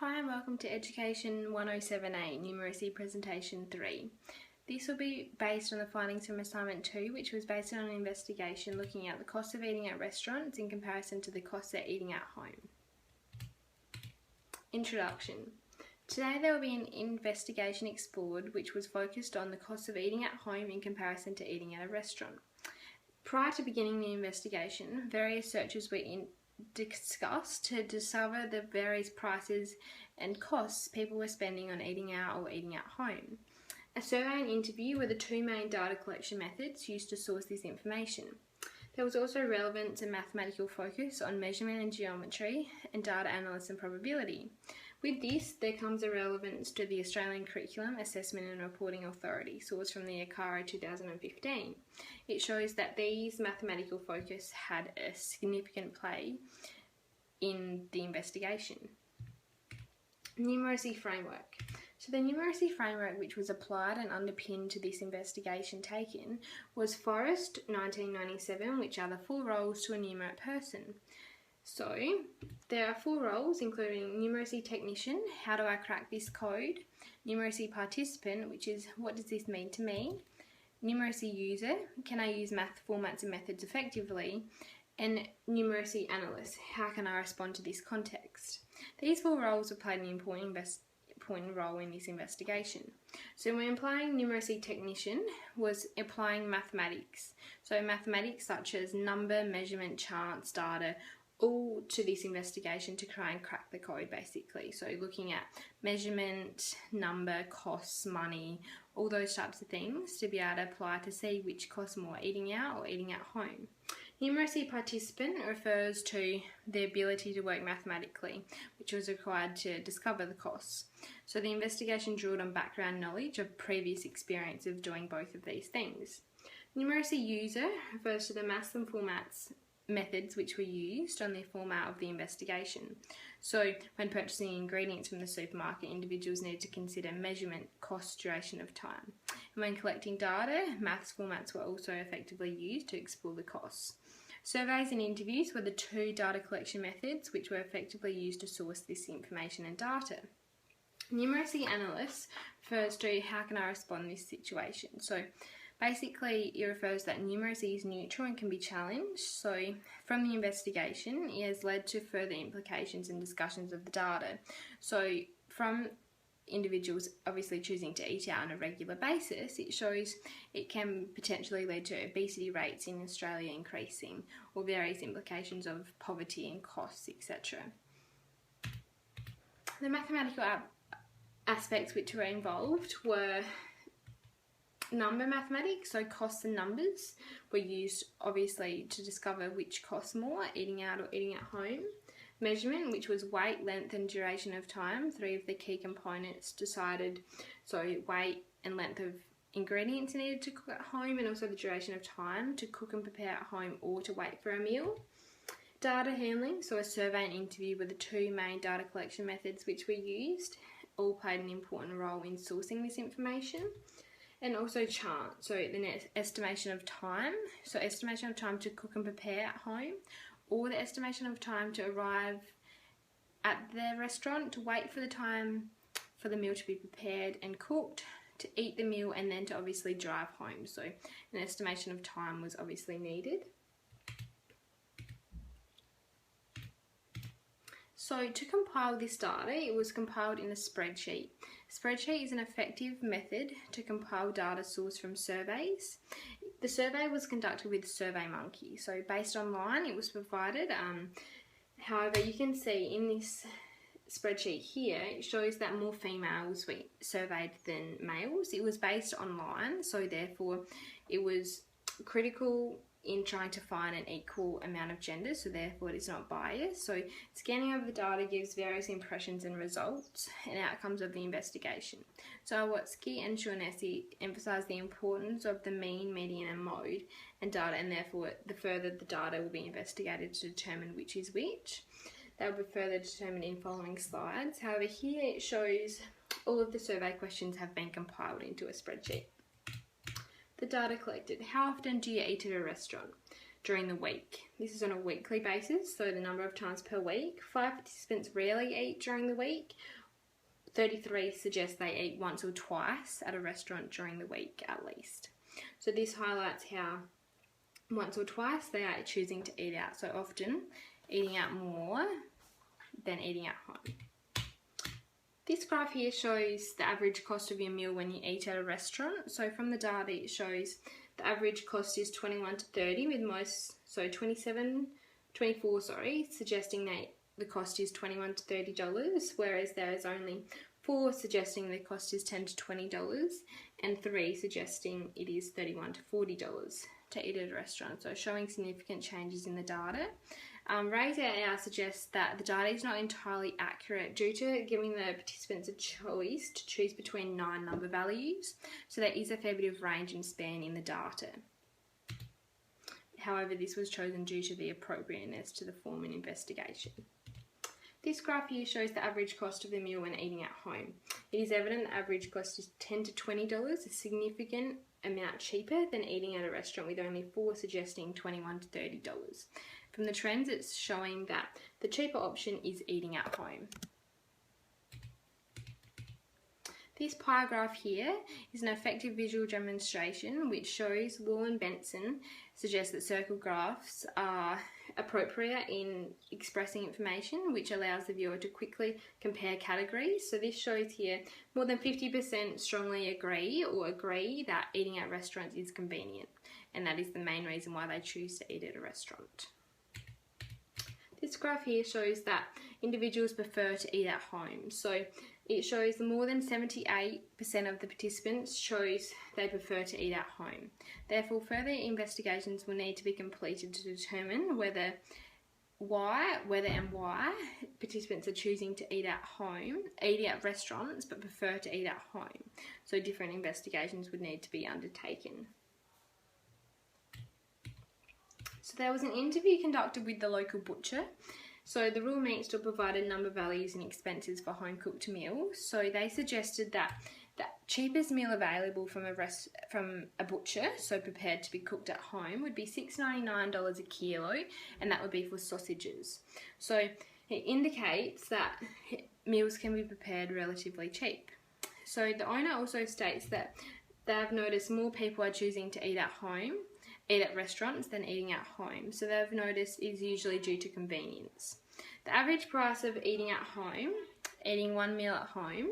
Hi and welcome to Education 107A, Numeracy Presentation 3. This will be based on the findings from Assignment 2, which was based on an investigation looking at the cost of eating at restaurants in comparison to the cost of eating at home. Introduction. Today there will be an investigation explored which was focused on the cost of eating at home in comparison to eating at a restaurant. Prior to beginning the investigation, various searches were discussed to discover the various prices and costs people were spending on eating out or eating at home. A survey and interview were the two main data collection methods used to source this information. There was also relevance and mathematical focus on measurement and geometry and data analysis and probability. With this, there comes a relevance to the Australian Curriculum Assessment and Reporting Authority, sourced from the ACARA 2015. It shows that these mathematical focus had a significant play in the investigation. Numeracy framework. So the numeracy framework which was applied and underpinned to this investigation taken was Forrest 1997, which are the 4 roles to enumerate person. So there are 4 roles, including numeracy technician, how do I crack this code, numeracy participant, which is what does this mean to me, numeracy user, can I use math formats and methods effectively, and numeracy analyst, how can I respond to this context. These 4 roles have played an important role in this investigation. So when applying numeracy technician was applying mathematics. So mathematics such as number, measurement, charts, data, all to this investigation to try and crack the code basically. So looking at measurement, number, costs, money, all those types of things to be able to apply to see which costs more, eating out or eating at home. Numeracy participant refers to the ability to work mathematically, which was required to discover the costs. So the investigation drew on background knowledge of previous experience of doing both of these things. Numeracy user refers to the maths and formats methods which were used on the format of the investigation. So when purchasing ingredients from the supermarket, individuals needed to consider measurement, cost, duration of time. And when collecting data, maths formats were also effectively used to explore the costs. Surveys and interviews were the 2 data collection methods which were effectively used to source this information and data. Numeracy analyst refers to how can I respond to this situation. So basically, it refers that numeracy is neutral and can be challenged. So from the investigation, it has led to further implications and discussions of the data. So from individuals obviously choosing to eat out on a regular basis, it shows it can potentially lead to obesity rates in Australia increasing, or various implications of poverty and costs, etc. The mathematical aspects which were involved were number mathematics, so costs and numbers were used obviously to discover which costs more, eating out or eating at home. Measurement, which was weight, length and duration of time, 3 of the key components decided, so weight and length of ingredients needed to cook at home, and also the duration of time to cook and prepare at home or to wait for a meal. Data handling, so a survey and interview were the 2 main data collection methods which were used, all played an important role in sourcing this information. And also chart, so the estimation of time, so estimation of time to cook and prepare at home, or the estimation of time to arrive at the restaurant, to wait for the time for the meal to be prepared and cooked, to eat the meal, and then to obviously drive home. So an estimation of time was obviously needed. So to compile this data, it was compiled in a spreadsheet. Spreadsheet is an effective method to compile data sourced from surveys. The survey was conducted with SurveyMonkey, so based online it was provided. However, you can see in this spreadsheet here, it shows that more females were surveyed than males. It was based online, so therefore it was critical in trying to find an equal amount of gender, so therefore it is not biased. So scanning over the data gives various impressions and results and outcomes of the investigation. So Sawatsky and Shaughnessy emphasise the importance of the mean, median and mode and data, and therefore the further the data will be investigated to determine which is which. That will be further determined in following slides. However, here it shows all of the survey questions have been compiled into a spreadsheet. The data collected. How often do you eat at a restaurant? during the week. This is on a weekly basis, so the number of times per week. 5 participants rarely eat during the week. 33 suggest they eat once or twice at a restaurant during the week at least. So this highlights how once or twice they are choosing to eat out, so often eating out more than eating at home. This graph here shows the average cost of your meal when you eat at a restaurant. So from the data it shows the average cost is $21 to $30, with most, so 24, suggesting that the cost is $21 to $30, whereas there is only 4 suggesting the cost is $10 to $20, and 3 suggesting it is $31 to $40 to eat at a restaurant, so showing significant changes in the data. Ray's AR suggests that the data is not entirely accurate due to giving the participants a choice to choose between 9 number values, so there is a fair bit of range and span in the data. However, this was chosen due to the appropriateness to the form and investigation. This graph here shows the average cost of the meal when eating at home. It is evident the average cost is $10 to $20, a significant amount cheaper than eating at a restaurant, with only 4 suggesting $21 to $30. From the trends, it's showing that the cheaper option is eating at home. This pie graph here is an effective visual demonstration which shows Wall and Benson suggest that circle graphs are appropriate in expressing information, which allows the viewer to quickly compare categories. So this shows here more than 50% strongly agree that eating at restaurants is convenient, and that is the main reason why they choose to eat at a restaurant. This graph here shows that individuals prefer to eat at home. So it shows more than 78% of the participants chose they prefer to eat at home. Therefore, further investigations will need to be completed to determine whether and why participants are choosing to eat at restaurants, but prefer to eat at home. So different investigations would need to be undertaken. So there was an interview conducted with the local butcher. So the raw meat store provided number values and expenses for home cooked meals. So they suggested that the cheapest meal available from a butcher, so prepared to be cooked at home, would be $6.99 a kilo, and that would be for sausages. So it indicates that meals can be prepared relatively cheap. So the owner also states that they have noticed more people are choosing to eat at restaurants than eating at home. So they've noticed is usually due to convenience. The average price of eating one meal at home,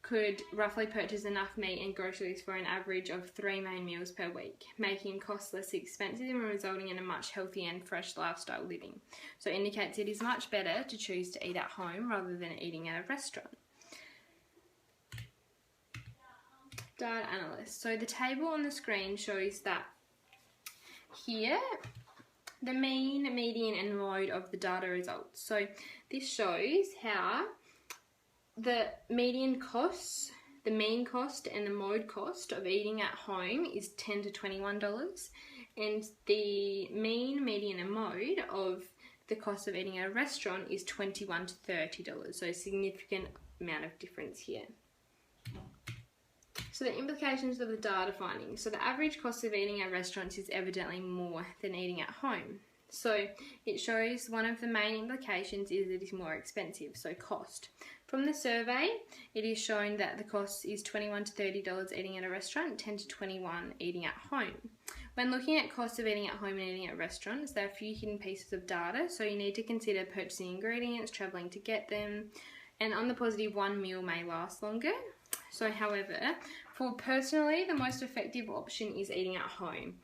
could roughly purchase enough meat and groceries for an average of 3 main meals per week, making costs less expensive and resulting in a much healthier and fresh lifestyle living. So it indicates it is much better to choose to eat at home rather than eating at a restaurant. Data analyst. So the table on the screen shows that here the mean, median and mode of the data results. So this shows how the median costs, the mean cost and the mode cost of eating at home is $10 to $21, and the mean, median and mode of the cost of eating at a restaurant is $21 to $30. So a significant amount of difference here. So the implications of the data findings. So the average cost of eating at restaurants is evidently more than eating at home. So it shows one of the main implications is it is more expensive, so cost. From the survey, it is shown that the cost is $21 to $30 eating at a restaurant, $10 to $21 eating at home. When looking at costs of eating at home and eating at restaurants, there are a few hidden pieces of data, so you need to consider purchasing ingredients, travelling to get them, and on the positive, one meal may last longer. So however, for personally, the most effective option is eating at home.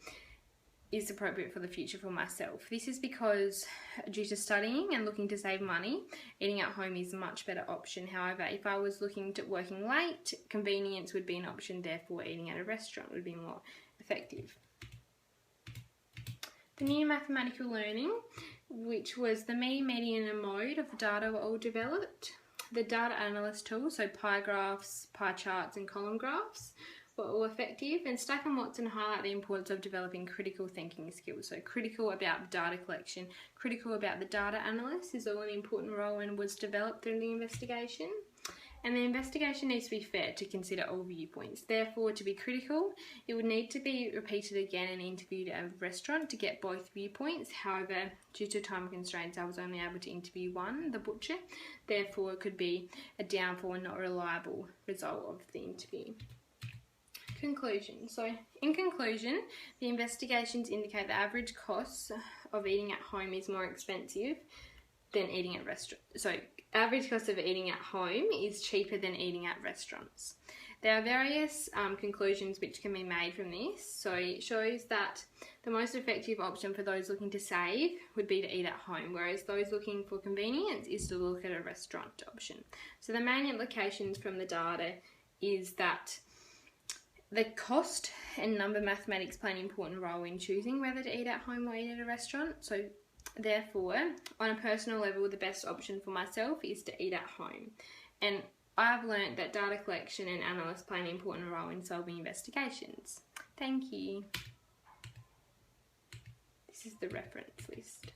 Is appropriate for the future for myself. This is because due to studying and looking to save money, eating at home is a much better option. However, if I was looking to working late, convenience would be an option, therefore eating at a restaurant would be more effective. The new mathematical learning, which was the mean, median and mode of the data were all developed. The data analyst tool, so pie graphs, pie charts and column graphs, were all effective, and Stack and Watson highlight the importance of developing critical thinking skills. So critical about the data collection, critical about the data analyst is all an important role and was developed through the investigation. And the investigation needs to be fair to consider all viewpoints. Therefore, to be critical, it would need to be repeated again and interviewed at a restaurant to get both viewpoints. However, due to time constraints, I was only able to interview one, the butcher. Therefore, it could be a downfall and not a reliable result of the interview. Conclusion. So, in conclusion, the investigations indicate the average costs of eating at home is more expensive than eating at restaurants. So, average cost of eating at home is cheaper than eating at restaurants. There are various conclusions which can be made from this. So, it shows that the most effective option for those looking to save would be to eat at home, whereas those looking for convenience is to look at a restaurant option. So, the main implications from the data is that the cost and number mathematics play an important role in choosing whether to eat at home or eat at a restaurant. So therefore, on a personal level, the best option for myself is to eat at home. And I've learnt that data collection and analysis play an important role in solving investigations. Thank you. This is the reference list.